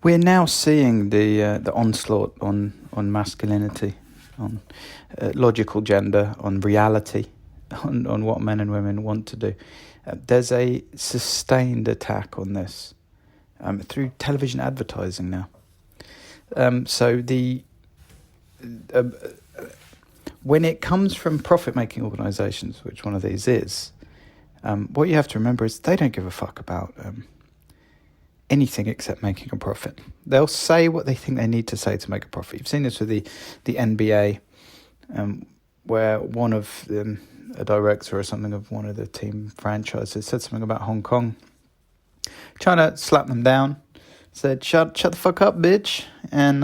We're now seeing the onslaught on masculinity, on logical gender, on reality, on what men and women want to do. There's a sustained attack on this through television advertising now. When it comes from profit-making organisations, which one of these is, what you have to remember is they don't give a fuck about anything except making a profit. They'll say what they think they need to say to make a profit. You've seen this with the NBA, where one of them, a director or something of one of the team franchises, said something about Hong Kong, trying to slap them down, said, shut the fuck up, bitch. And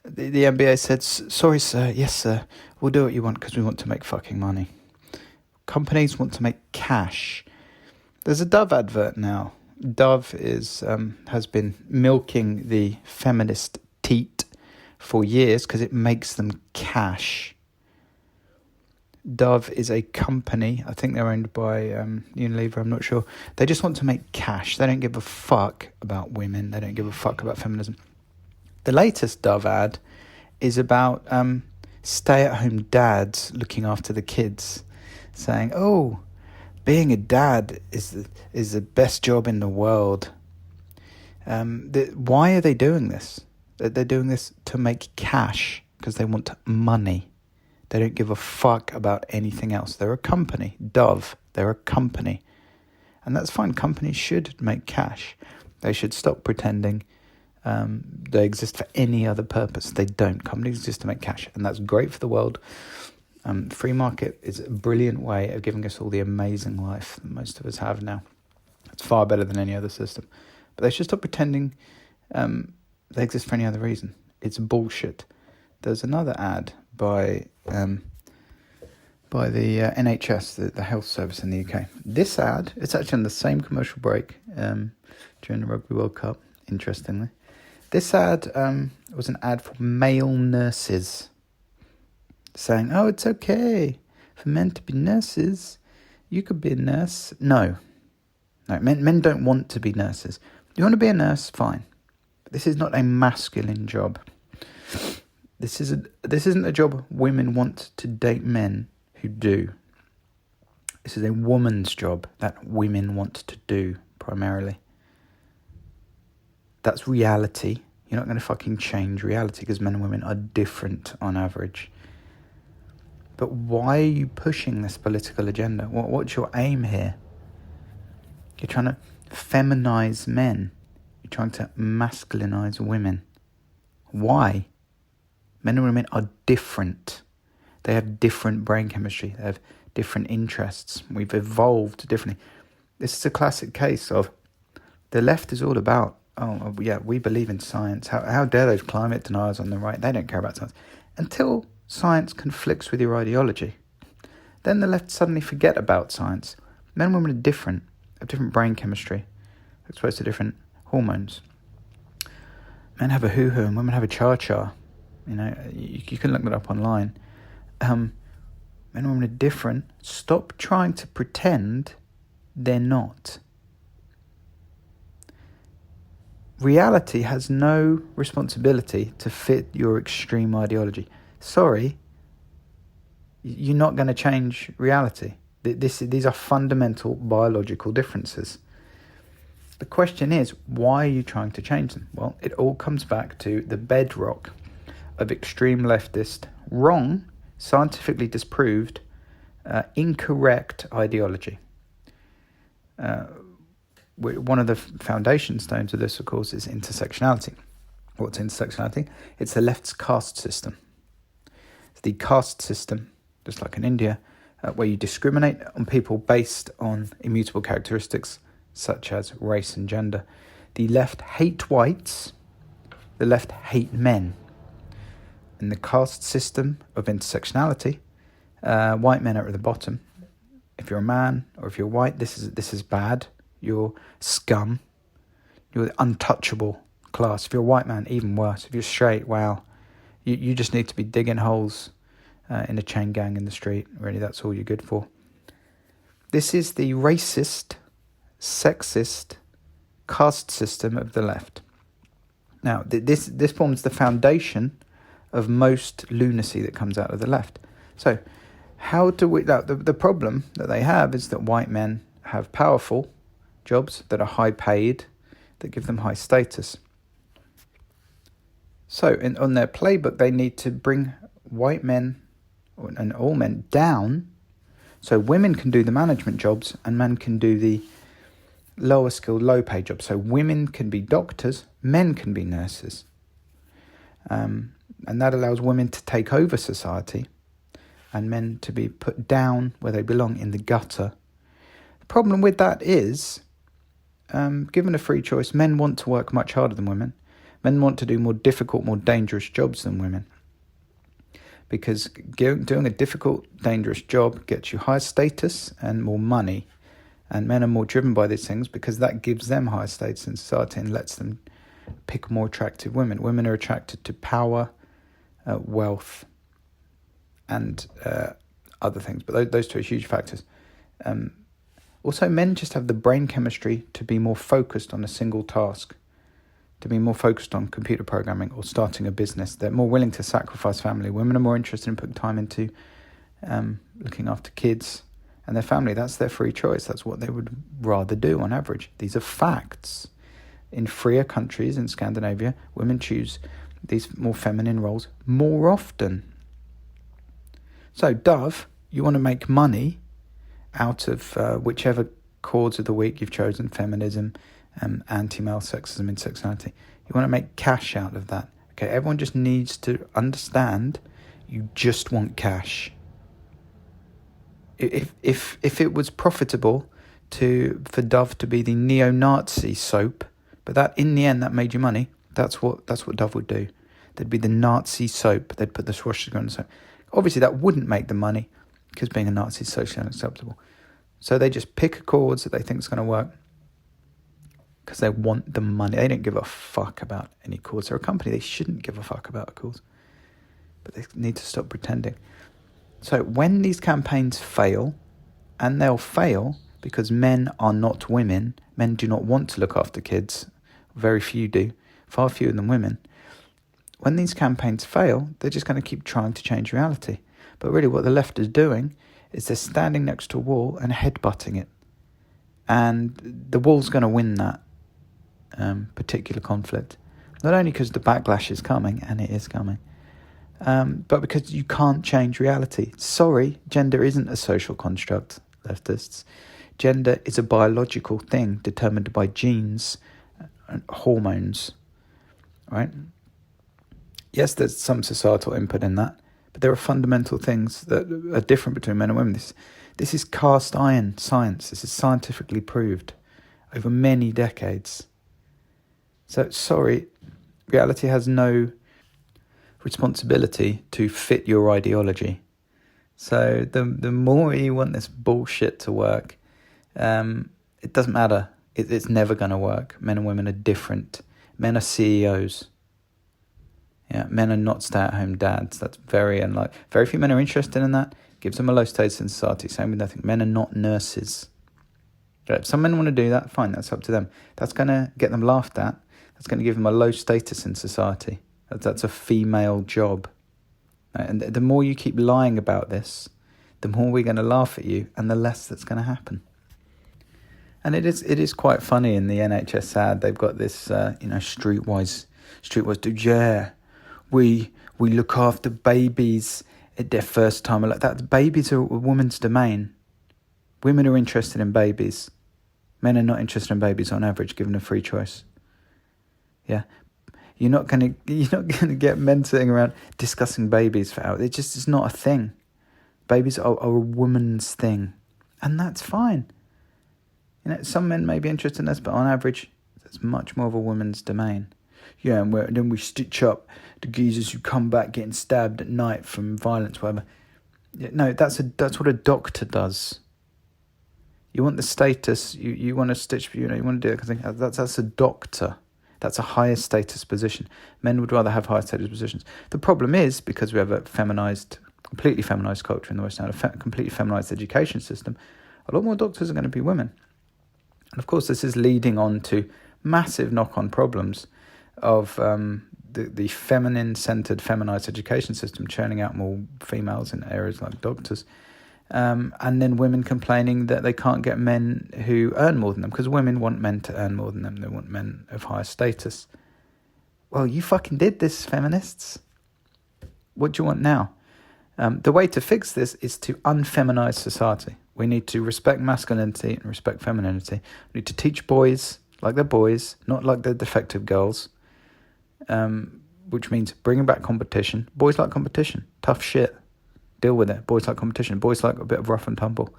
the NBA said, sorry, sir, yes, sir, we'll do what you want because we want to make fucking money. Companies want to make cash. There's a Dove advert now. Dove has been milking the feminist teat for years because it makes them cash. Dove is a company, I think they're owned by Unilever, I'm not sure. They just want to make cash. They don't give a fuck about women. They don't give a fuck about feminism. The latest Dove ad is about stay-at-home dads looking after the kids, saying, oh, being a dad is the best job in the world. Why are they doing this? They're doing this to make cash because they want money. They don't give a fuck about anything else. They're a company. Dove, they're a company. And that's fine. Companies should make cash. They should stop pretending they exist for any other purpose. They don't. Companies exist to make cash. And that's great for the world. Free market is a brilliant way of giving us all the amazing life that most of us have now. It's far better than any other system. But they should stop pretending they exist for any other reason. It's bullshit. There's another ad by the NHS, the health service in the UK. This ad, it's actually on the same commercial break during the Rugby World Cup, interestingly. This ad was an ad for male nurses, saying, oh, it's okay for men to be nurses. You could be a nurse. No, men don't want to be nurses. You want to be a nurse? Fine. But this is not a masculine job. This isn't a job women want to date men who do. This is a woman's job that women want to do, primarily. That's reality. You're not going to fucking change reality because men and women are different on average. But why are you pushing this political agenda? What's your aim here? You're trying to feminize men. You're trying to masculinize women. Why? Men and women are different. They have different brain chemistry. They have different interests. We've evolved differently. This is a classic case of the left is all about, oh, yeah, we believe in science. How dare those climate deniers on the right? They don't care about science. Until science conflicts with your ideology. Then the left suddenly forget about science. Men and women are different, have different brain chemistry, exposed to different hormones. Men have a hoo-hoo and women have a cha-cha. You know, you can look that up online. Men and women are different. Stop trying to pretend they're not. Reality has no responsibility to fit your extreme ideology. Sorry, you're not going to change reality. These are fundamental biological differences. The question is, why are you trying to change them? Well, it all comes back to the bedrock of extreme leftist, wrong, scientifically disproved, incorrect ideology. One of the foundation stones of this, of course, is intersectionality. What's intersectionality? It's the left's caste system. It's the caste system, just like in India, where you discriminate on people based on immutable characteristics such as race and gender. The left hate whites, the left hate men. In the caste system of intersectionality, white men are at the bottom. If you're a man or if you're white, this is bad. You're scum. You're the untouchable class. If you're a white man, even worse. If you're straight, wow. You just need to be digging holes in a chain gang in the street. Really, that's all you're good for. This is the racist, sexist, caste system of the left. Now, this forms the foundation of most lunacy that comes out of the left. So, how do we... The problem that they have is that white men have powerful jobs that are high paid, that give them high status. So, on their playbook, they need to bring white men and all men down, so women can do the management jobs and men can do the lower skilled, low paid jobs. So women can be doctors, men can be nurses. And that allows women to take over society and men to be put down where they belong, in the gutter. The problem with that is, given a free choice, men want to work much harder than women. Men want to do more difficult, more dangerous jobs than women. Because doing a difficult, dangerous job gets you higher status and more money. And men are more driven by these things because that gives them higher status in society and lets them pick more attractive women. Women are attracted to power, wealth, and other things. But those two are huge factors. Also, men just have the brain chemistry to be more focused on a single task, to be more focused on computer programming or starting a business. They're more willing to sacrifice family. Women are more interested in putting time into looking after kids and their family. That's their free choice. That's what they would rather do on average. These are facts. In freer countries in Scandinavia, women choose these more feminine roles more often. So, Dove, you want to make money out of whichever chords of the week you've chosen, feminism, anti-male sexism, intersectionality. You want to make cash out of that. Okay, everyone just needs to understand you just want cash. If it was profitable for Dove to be the neo-Nazi soap, but that in the end that made you money, that's what Dove would do. They'd be the Nazi soap. They'd put the swastika on the soap. Obviously that wouldn't make them money because being a Nazi is socially unacceptable. So they just pick a cause that they think is going to work because they want the money. They don't give a fuck about any cause. They're a company. They shouldn't give a fuck about a cause. But they need to stop pretending. So when these campaigns fail, and they'll fail because men are not women, men do not want to look after kids, very few do, far fewer than women. When these campaigns fail, they're just going to keep trying to change reality. But really what the left is doing is they're standing next to a wall and headbutting it. And the wall's going to win that particular conflict. Not only because the backlash is coming, and it is coming, but because you can't change reality. Sorry, gender isn't a social construct, leftists. Gender is a biological thing determined by genes and hormones, right? Yes, there's some societal input in that, but there are fundamental things that are different between men and women. This is cast iron science. This is scientifically proved over many decades. So, sorry, reality has no responsibility to fit your ideology. So the more you want this bullshit to work, it doesn't matter. It's never going to work. Men and women are different. Men are CEOs. Yeah, men are not stay-at-home dads. That's very unlikely. Very few men are interested in that. Gives them a low status in society. Same with nothing. Men are not nurses. If some men want to do that, fine, that's up to them. That's going to get them laughed at. That's going to give them a low status in society. That's a female job. And the more you keep lying about this, the more we're going to laugh at you and the less that's going to happen. And it is quite funny in the NHS ad. They've got this, streetwise dude. Yeah, we look after babies at their first time. Like that, babies are a woman's domain. Women are interested in babies. Men are not interested in babies on average, given a free choice. Yeah, you're not gonna get men sitting around discussing babies for hours. It's not a thing. Babies are a woman's thing, and that's fine. Some men may be interested in this, but on average, it's much more of a woman's domain. Yeah, and then we stitch up the geezers who come back getting stabbed at night from violence, whatever. Yeah, no, that's what a doctor does. You want the status, you want to stitch, you want to do it. That's a doctor. That's a higher status position. Men would rather have higher status positions. The problem is, because we have a completely feminized culture in the West, and a completely feminized education system, a lot more doctors are going to be women. And of course, this is leading on to massive knock-on problems. of the feminine-centered, feminized education system, churning out more females in areas like doctors. And then women complaining that they can't get men who earn more than them, because women want men to earn more than them. They want men of higher status. Well, you fucking did this, feminists. What do you want now? The way to fix this is to unfeminize society. We need to respect masculinity and respect femininity. We need to teach boys like they're boys, not like they're defective girls, which means bringing back competition. Boys like competition. Tough shit. Deal with it. Boys like competition. Boys like a bit of rough and tumble.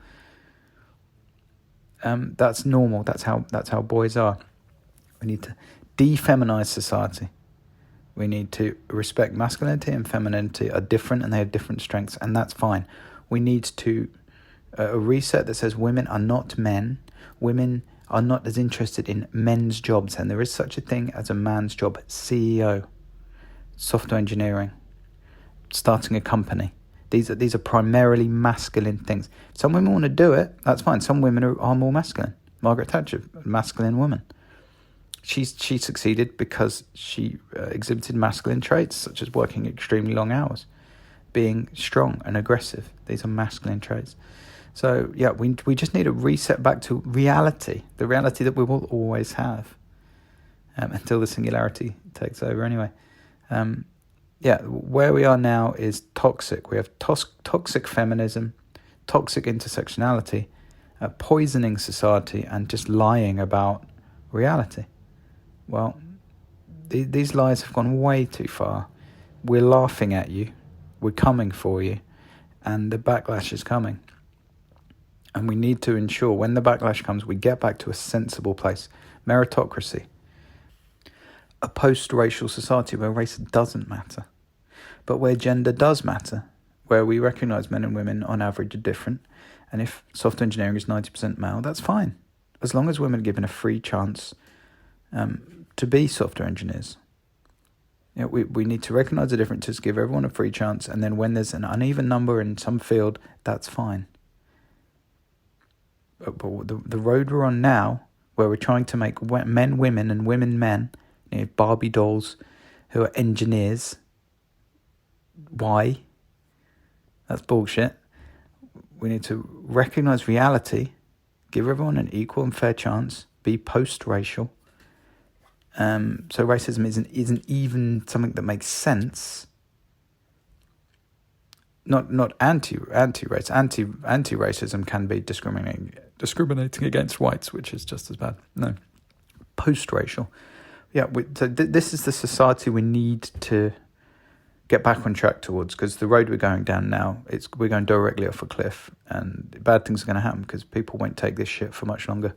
That's normal. That's how boys are. We need to defeminize society. We need to respect masculinity and femininity are different and they have different strengths, and that's fine. We need to a reset that says women are not men. Women are not as interested in men's jobs, and there is such a thing as a man's job. CEO, software engineering, starting a company. These are primarily masculine things. Some women want to do it, that's fine. Some women are more masculine. Margaret Thatcher, a masculine woman. She succeeded because she exhibited masculine traits, such as working extremely long hours, being strong and aggressive. These are masculine traits. So, yeah, we just need a reset back to reality, the reality that we will always have, until the singularity takes over anyway. Where we are now is toxic. We have toxic feminism, toxic intersectionality, poisoning society, and just lying about reality. Well, these lies have gone way too far. We're laughing at you. We're coming for you. And the backlash is coming. And we need to ensure when the backlash comes, we get back to a sensible place. Meritocracy. A post-racial society where race doesn't matter, but where gender does matter, where we recognise men and women on average are different. And if software engineering is 90% male, that's fine. As long as women are given a free chance to be software engineers. We need to recognise the differences, give everyone a free chance, and then when there's an uneven number in some field, that's fine. But the road we're on now, where we're trying to make men women and women men, Barbie dolls who are engineers, why? That's bullshit. We need to recognise reality, give everyone an equal and fair chance, be post-racial. So racism isn't even something that makes sense. Not anti-race. Anti-racism can be discriminating against whites, which is just as bad. No, post-racial. Yeah, so this is the society we need to get back on track towards, because the road we're going down now, we're going directly off a cliff, and bad things are going to happen because people won't take this shit for much longer.